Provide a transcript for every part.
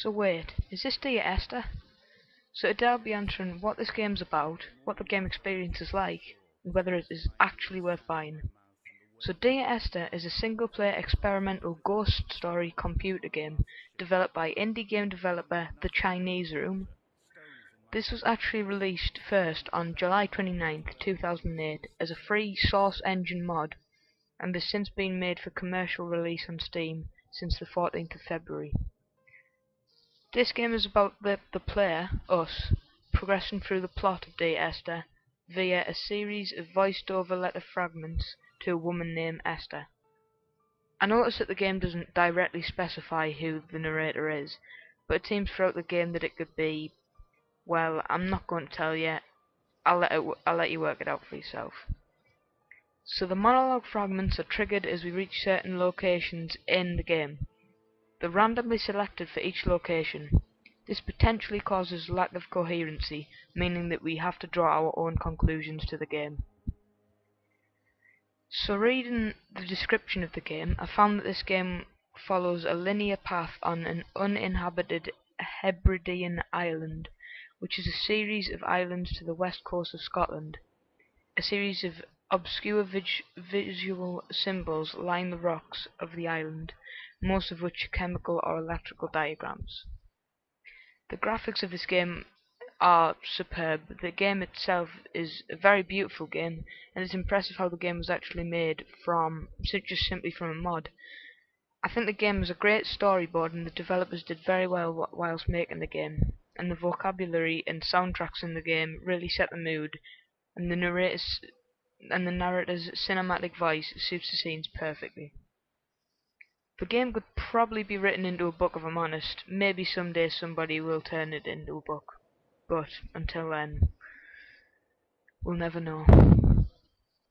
So wait, is this Dear Esther? So today I'll be answering what this game's about, what the game experience is like, and whether it is actually worth buying. So Dear Esther is a single-player experimental ghost story computer game developed by indie game developer The Chinese Room. This was actually released first on July 29th, 2008 as a free Source Engine mod, and has since been made for commercial release on Steam since the 14th of February. This game is about the player, us, progressing through the plot of Dear Esther via a series of voiced-over letter fragments to a woman named Esther. I notice that the game doesn't directly specify who the narrator is, but it seems throughout the game that it could be, well, I'm not going to tell you. I'll let you work it out for yourself. So the monologue fragments are triggered as we reach certain locations in the game. They're randomly selected for each location. This potentially causes lack of coherency, meaning that we have to draw our own conclusions to the game. So reading the description of the game, I found that this game follows a linear path on an uninhabited Hebridean island, which is a series of islands to the west coast of Scotland. A series of obscure visual symbols line the rocks of the island, most of which are chemical or electrical diagrams. The graphics of this game are superb. The game itself is a very beautiful game, and it's impressive how the game was actually made just simply from a mod. I think the game has a great storyboard, and the developers did very well whilst making the game, and the vocabulary and soundtracks in the game really set the mood, and the narrator's cinematic voice suits the scenes perfectly. The game could probably be written into a book if I'm honest. Maybe someday somebody will turn it into a book. But until then, we'll never know.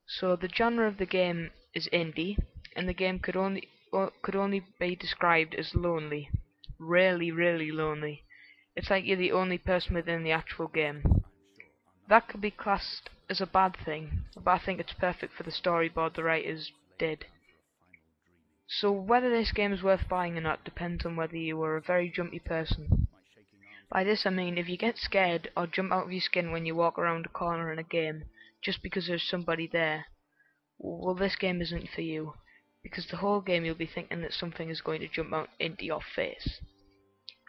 So the genre of the game is indie, and the game could only be described as lonely. Really, really lonely. It's like you're the only person within the actual game. That could be classed as a bad thing, but I think it's perfect for the storyboard the writers did. So whether this game is worth buying or not depends on whether you are a very jumpy person. By this I mean if you get scared or jump out of your skin when you walk around a corner in a game just because there's somebody there, well, this game isn't for you, because the whole game you'll be thinking that something is going to jump out into your face.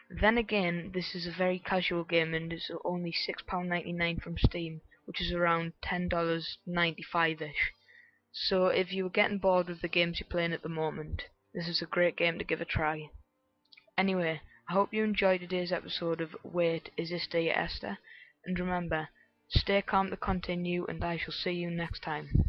Then again, this is a very casual game and is only £6.99 from Steam, which is around $10.95ish. So if you were getting bored with the games you're playing at the moment, this is a great game to give a try. Anyway, I hope you enjoyed today's episode of Wait, Is This Dear Esther? And remember, stay calm to continue, and I shall see you next time.